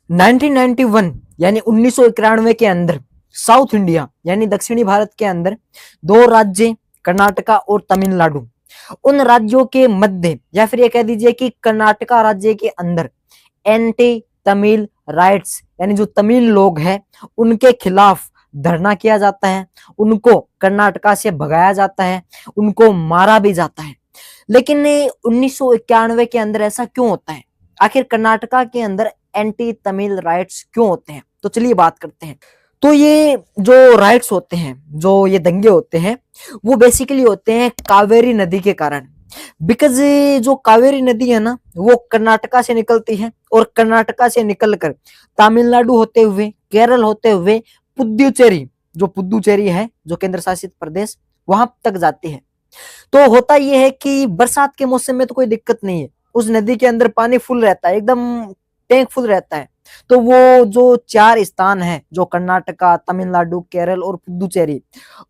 1991 यानी 1991 के अंदर साउथ इंडिया यानी दक्षिणी भारत के अंदर दो राज्य कर्नाटका और तमिलनाडु, उन राज्यों के मध्य या फिर ये कह दीजिए कि कर्नाटका राज्य के अंदर एंटी तमिल राइट्स यानी जो तमिल लोग हैं उनके खिलाफ धरना किया जाता है, उनको कर्नाटका से भगाया जाता है, उनको मारा भी जाता है। लेकिन 1991 के अंदर ऐसा क्यों होता है? आखिर कर्नाटका के अंदर एंटी तमिल राइट्स क्यों होते हैं? तो चलिए बात करते हैं। तो ये जो राइट्स होते हैं, जो ये दंगे होते हैं, वो बेसिकली होते हैं कावेरी नदी के कारण। बिकॉज जो कावेरी नदी है ना, वो कर्नाटका से निकलती है और कर्नाटका से निकलकर तमिलनाडु होते हुए, केरल होते हुए पुदुचेरी, जो पुदुचेरी है जो केंद्र शासित प्रदेश, वहां तक जाती है। तो होता यह है कि बरसात के मौसम में तो कोई दिक्कत नहीं है, उस नदी के अंदर पानी फुल रहता है, एकदम टैंक फुल रहता है। तो वो जो चार स्थान है, जो कर्नाटका, तमिलनाडु, केरल और पुदुचेरी,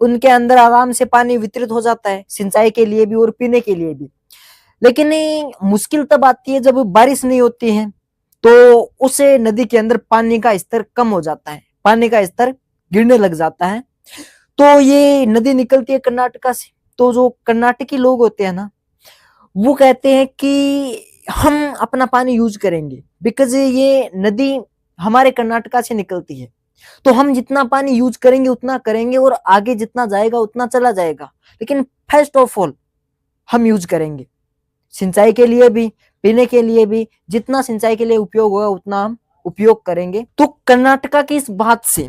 उनके अंदर आराम से पानी वितरित हो जाता है, सिंचाई के लिए भी और पीने के लिए भी। लेकिन मुश्किल तब आती है जब बारिश नहीं होती है, तो उस नदी के अंदर पानी का स्तर कम हो जाता है, पानी का स्तर गिरने लग जाता है। तो ये नदी निकलती है कर्नाटका से। तो जो कर्नाटकी लोग होते हैं ना, वो कहते हैं कि हम अपना पानी यूज करेंगे, बिकॉज ये नदी हमारे कर्नाटका से निकलती है, तो हम जितना पानी यूज करेंगे उतना करेंगे और आगे जितना जाएगा उतना चला जाएगा। लेकिन फर्स्ट ऑफ ऑल हम यूज करेंगे सिंचाई के लिए भी, पीने के लिए भी, जितना सिंचाई के लिए उपयोग होगा उतना हम उपयोग करेंगे। तो कर्नाटका की इस बात से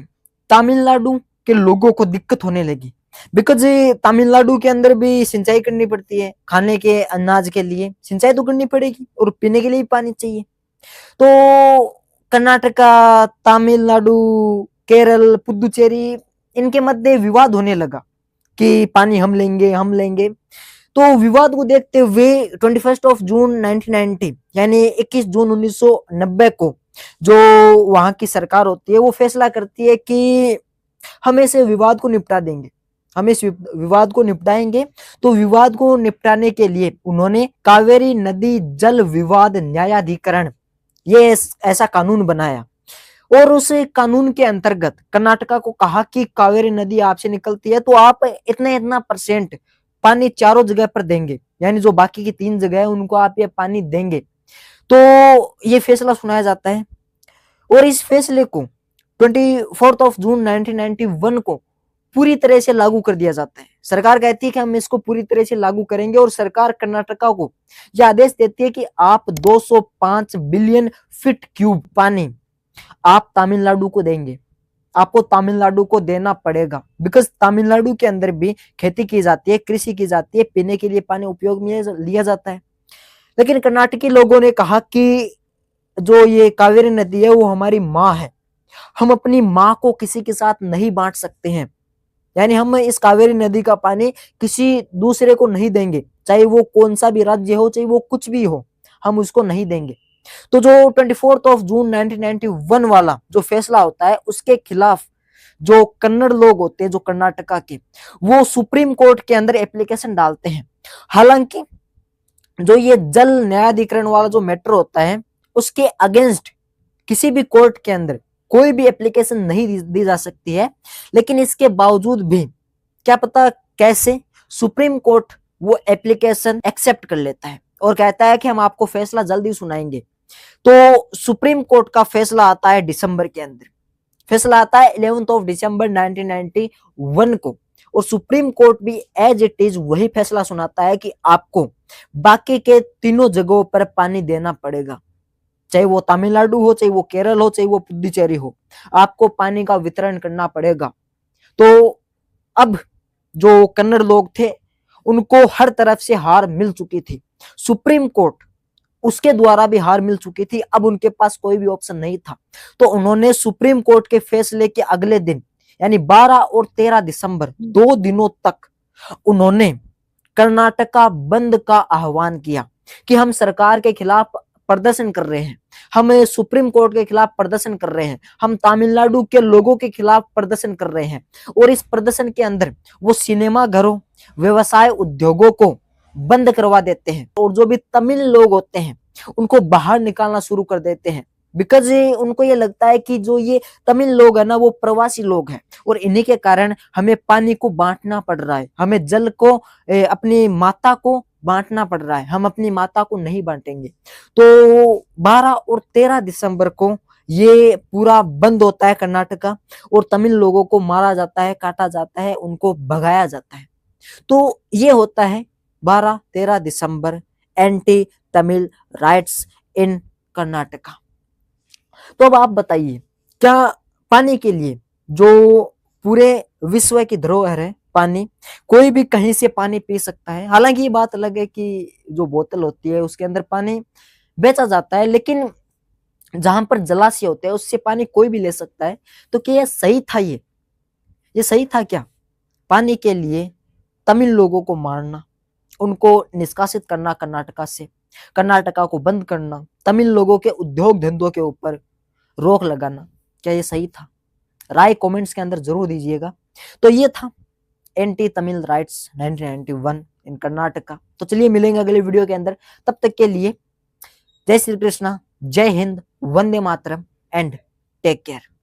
तमिलनाडु के लोगों को दिक्कत होने लगी, बिकॉज तमिलनाडु के अंदर भी सिंचाई करनी पड़ती है, खाने के अनाज के लिए सिंचाई तो करनी पड़ेगी और पीने के लिए भी पानी चाहिए। तो कर्नाटका, तमिलनाडु, केरल, पुदुचेरी, इनके मध्य विवाद होने लगा कि पानी हम लेंगे, हम लेंगे। तो विवाद को देखते हुए 21 जून 1990 यानी 21 जून 1990 को जो वहां की सरकार होती है, वो फैसला करती है कि हम इस विवाद को निपटा देंगे, हम इस विवाद को निपटाएंगे। तो विवाद को निपटाने के लिए उन्होंने कावेरी नदी जल विवाद न्यायाधिकरण, ये ऐसा कानून बनाया। और उस कानून के अंतर्गत कर्नाटका को कहा कि कावेरी नदी आपसे निकलती है, तो आप इतना इतना % पानी चारों जगह पर देंगे, यानी जो बाकी की 3 जगह है उनको आप ये पानी देंगे। तो ये फैसला सुनाया जाता है और इस फैसले को 24 जून 1991 को पूरी तरह से लागू कर दिया जाता है। सरकार कहती है कि हम इसको पूरी तरह से लागू करेंगे और सरकार कर्नाटका को यह आदेश देती है कि आप 205 बिलियन फीट क्यूब पानी आप तमिलनाडु को देंगे, आपको तमिलनाडु को देना पड़ेगा। बिकॉज तमिलनाडु के अंदर भी खेती की जाती है, कृषि की जाती है, पीने के लिए पानी उपयोग में लिया जाता है। लेकिन कर्नाटकी लोगों ने कहा कि जो ये कावेरी नदी है वो हमारी माँ है, हम अपनी माँ को किसी के साथ नहीं बांट सकते हैं, यानी हम इस कावेरी नदी का पानी किसी दूसरे को नहीं देंगे, चाहे वो कौन सा भी राज्य हो, चाहे वो कुछ भी हो, हम उसको नहीं देंगे। तो जो 24 जून 1991 वाला जो फैसला होता है, उसके खिलाफ जो कन्नड़ लोग होते हैं, जो कर्नाटका के, वो सुप्रीम कोर्ट के अंदर एप्लीकेशन डालते हैं। हालांकि जो ये जल न्यायाधिकरण वाला जो मैटर होता है, उसके अगेंस्ट किसी भी कोर्ट के अंदर कोई भी एप्लीकेशन नहीं दी जा सकती है। लेकिन इसके बावजूद भी क्या पता कैसे सुप्रीम कोर्ट वो एप्लीकेशन एक्सेप्ट कर लेता है और कहता है कि हम आपको फैसला जल्दी सुनाएंगे। तो सुप्रीम कोर्ट का फैसला आता है दिसंबर के अंदर, फैसला आता है 11 दिसंबर 1991 को, और सुप्रीम कोर्ट भी एज इट इज वही फैसला सुनाता है कि आपको बाकी के तीनों जगहों पर पानी देना पड़ेगा, चाहे वो तमिलनाडु हो, चाहे वो केरल हो, चाहे वो पुदुचेरी हो, आपको पानी का वितरण करना पड़ेगा। तो अब जो कन्नड़ लोग थे उनको हर तरफ से हार मिल चुकी थी, सुप्रीम कोर्ट उसके द्वारा भी हार मिल चुकी थी, अब उनके पास कोई भी ऑप्शन नहीं था। तो उन्होंने सुप्रीम कोर्ट के फैसले के अगले दिन यानी 12 और 13 दिसंबर 2 दिनों तक उन्होंने कर्नाटका बंद का आह्वान किया कि हम सरकार के खिलाफ प्रदर्शन कर रहे हैं, हम सुप्रीम कोर्ट के खिलाफ प्रदर्शन कर रहे हैं, हम तमिलनाडु के लोगों के खिलाफ प्रदर्शन कर रहे हैं। और इस प्रदर्शन के अंदर वो सिनेमा घरों, व्यवसाय उद्योगों को बंद करवा देते हैं और जो भी तमिल लोग होते हैं उनको बाहर निकालना शुरू कर देते हैं। बिकॉज उनको ये लगता है कि जो ये तमिल लोग है ना वो प्रवासी लोग हैं और इन्हीं के कारण हमें पानी को बांटना पड़ रहा है, हमें जल को अपनी माता को बांटना पड़ रहा है, हम अपनी माता को नहीं बांटेंगे। तो 12 और 13 दिसंबर को ये पूरा बंद होता है कर्नाटका और तमिल लोगों को मारा जाता है, काटा जाता है, उनको भगाया जाता है। तो ये होता है 12-13 दिसंबर एंटी तमिल राइट्स इन कर्नाटका। तो अब आप बताइए, क्या पानी के लिए जो पूरे विश्व की धरोहर है पानी, कोई भी कहीं से पानी पी सकता है? हालांकि ये बात अलग है कि जो बोतल होती है उसके अंदर पानी बेचा जाता है, लेकिन जहां पर जलाशय होते हैं उससे पानी कोई भी ले सकता है। तो क्या ये सही था? ये सही था क्या? पानी के लिए तमिल लोगों को मारना, उनको निष्कासित करना कर्नाटका से, कर्नाटका को बंद करना, तमिल लोगों के उद्योग धंधों के ऊपर रोक लगाना, क्या ये सही था? राय कमेंट्स के अंदर जरूर दीजिएगा। तो ये था एंटी तमिल राइट्स 1991 इन कर्नाटका। तो चलिए मिलेंगे अगले वीडियो के अंदर, तब तक के लिए जय श्री कृष्णा, जय Hind, Vande Mataram and take care.